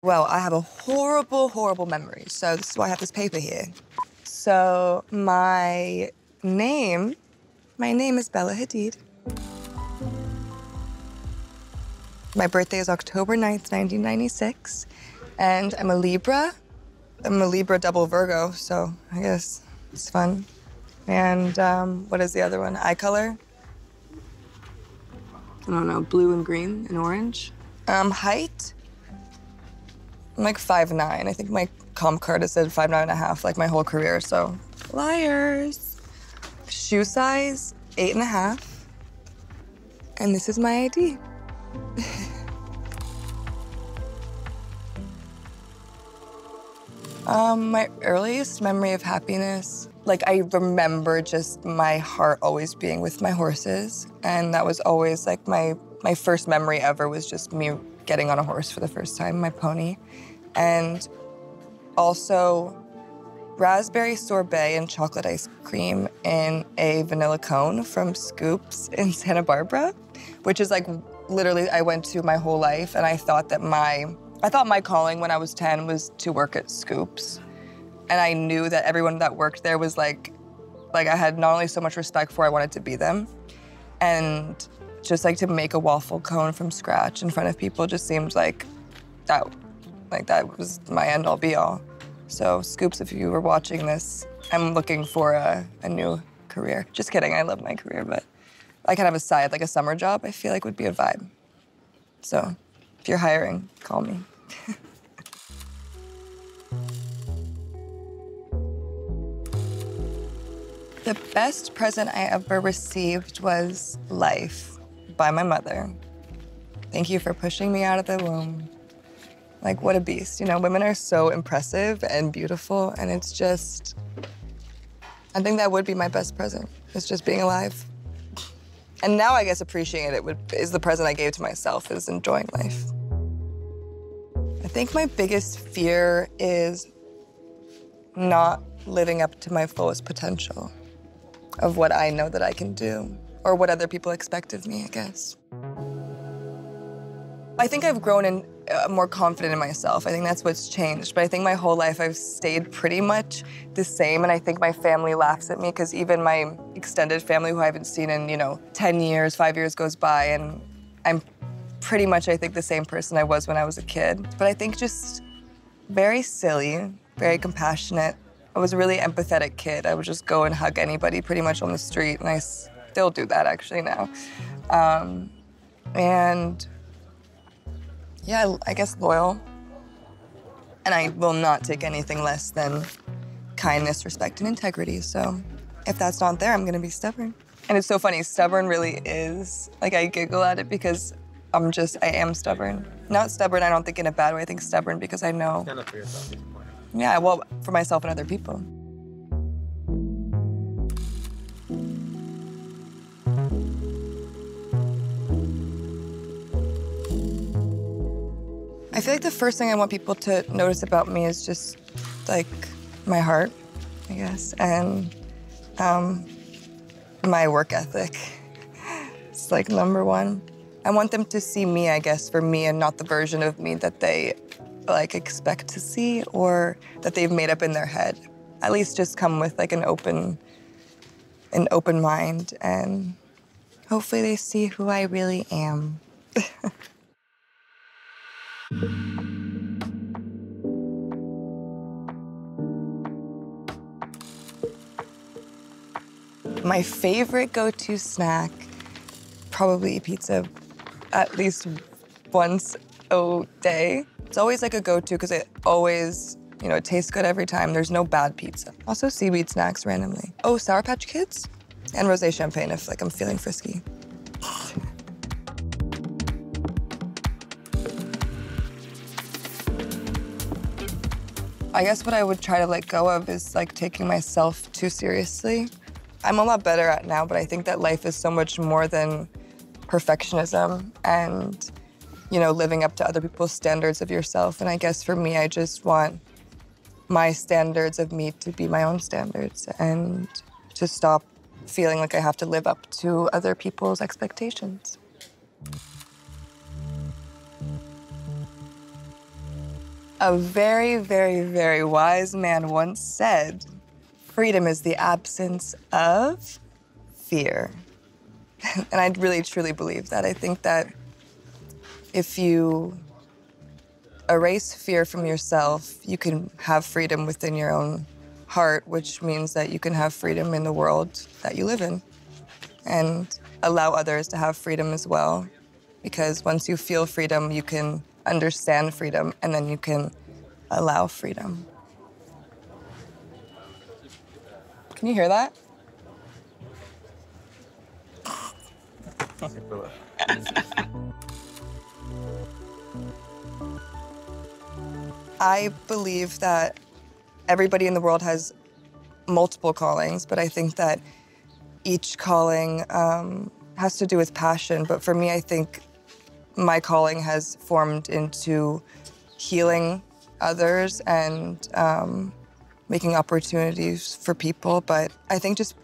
Well, I have a horrible, horrible memory, so this is why I have this paper here. So my name is Bella Hadid. My birthday is October 9th, 1996, and I'm a Libra. I'm a Libra double Virgo, so I guess it's fun. And what is the other one? Eye color? I don't know, blue and green and orange. Height? I'm like 5'9". I think my comp card has said 5'9.5" like my whole career, so liars. Shoe size, 8.5. And this is my ID. My earliest memory of happiness, like I remember just my heart always being with my horses. And that was always like my first memory ever was just me getting on a horse for the first time, my pony. And also raspberry sorbet and chocolate ice cream in a vanilla cone from Scoops in Santa Barbara, which is like literally I went to my whole life, and I thought my calling when I was 10 was to work at Scoops. And I knew that everyone that worked there was like I had not only so much respect for, I wanted to be them. And just like to make a waffle cone from scratch in front of people just seemed like that was my end all be all. So Scoops, if you were watching this, I'm looking for a new career. Just kidding, I love my career, but I could have a side, like a summer job, I feel like would be a vibe. So if you're hiring, call me. The best present I ever received was life by my mother. Thank you for pushing me out of the womb. Like, what a beast. You know, women are so impressive and beautiful, and it's just, I think that would be my best present. It's just being alive. And now I guess appreciating it is the present I gave to myself, is enjoying life. I think my biggest fear is not living up to my fullest potential of what I know that I can do, or what other people expect of me, I guess. I think I've grown and more confident in myself. I think that's what's changed. But I think my whole life I've stayed pretty much the same, and I think my family laughs at me because even my extended family who I haven't seen in, 10 years, 5 years goes by, and I'm pretty much, I think, the same person I was when I was a kid. But I think just very silly, very compassionate. I was a really empathetic kid. I would just go and hug anybody pretty much on the street, and I still do that actually now. And yeah, I guess loyal. And I will not take anything less than kindness, respect, and integrity. So if that's not there, I'm gonna be stubborn. And it's so funny, stubborn really is, like I giggle at it because I am stubborn. Not stubborn, I don't think in a bad way, I think stubborn because I know. Stand up for yourself. Yeah, well, for myself and other people. I feel like the first thing I want people to notice about me is just, like, my heart, I guess, and my work ethic. It's, like, number one. I want them to see me, I guess, for me and not the version of me that they, like, expect to see or that they've made up in their head. At least just come with, like, an open mind, and hopefully they see who I really am. My favorite go-to snack, probably pizza, at least once a day. It's always like a go-to because it always, it tastes good every time. There's no bad pizza. Also seaweed snacks randomly. Oh, Sour Patch Kids and rosé champagne if I'm feeling frisky. I guess what I would try to let go of is like taking myself too seriously. I'm a lot better at now, but I think that life is so much more than perfectionism and, living up to other people's standards of yourself. And I guess for me, I just want my standards of me to be my own standards and to stop feeling like I have to live up to other people's expectations. A very, very, very wise man once said, freedom is the absence of fear. And I really, truly believe that. I think that if you erase fear from yourself, you can have freedom within your own heart, which means that you can have freedom in the world that you live in and allow others to have freedom as well. Because once you feel freedom, you can understand freedom, and then you can allow freedom. Can you hear that? I believe that everybody in the world has multiple callings, but I think that each calling has to do with passion. But for me, I think my calling has formed into healing others and making opportunities for people. But I think just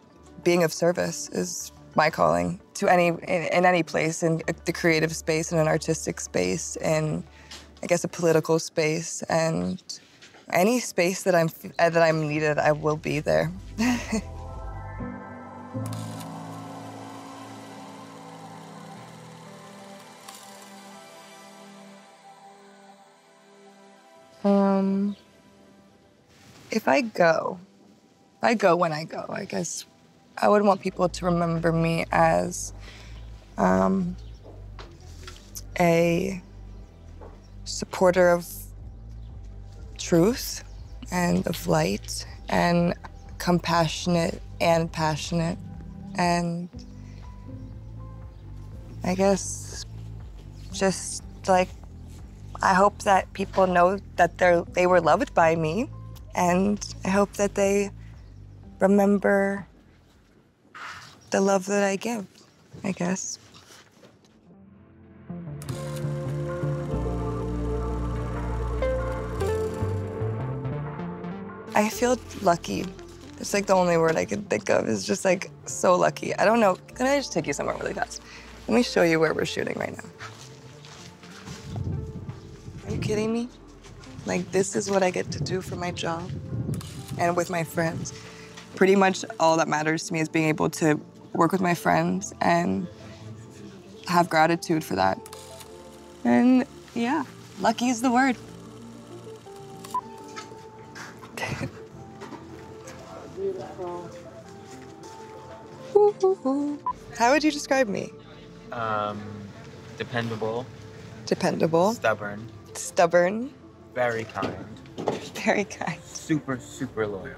being of service is my calling to in any place, in the creative space, in an artistic space, in, I guess, a political space, and any space that I'm needed, I will be there. If I go when I go, I guess I would want people to remember me as a supporter of truth and of light and compassionate and passionate, and I guess just like I hope that people know that they were loved by me, and I hope that they remember the love that I give, I guess. I feel lucky. It's like the only word I can think of is just like so lucky. I don't know. Can I just take you somewhere really fast? Let me show you where we're shooting right now. Are you kidding me? Like, this is what I get to do for my job and with my friends. Pretty much all that matters to me is being able to work with my friends and have gratitude for that. And yeah, lucky is the word. How would you describe me? Dependable. Dependable. Stubborn. Stubborn. Very kind. Very kind. Super, super loyal.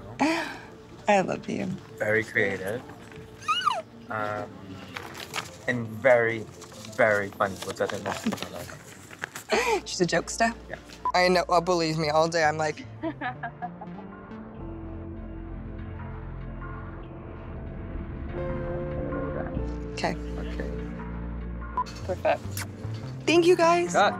I love you. Very creative. And very, very funny, which I think most people like. She's a jokester? Yeah. I know, well, believe me, all day I'm like... Okay. Okay. Perfect. Thank you, guys. Cut.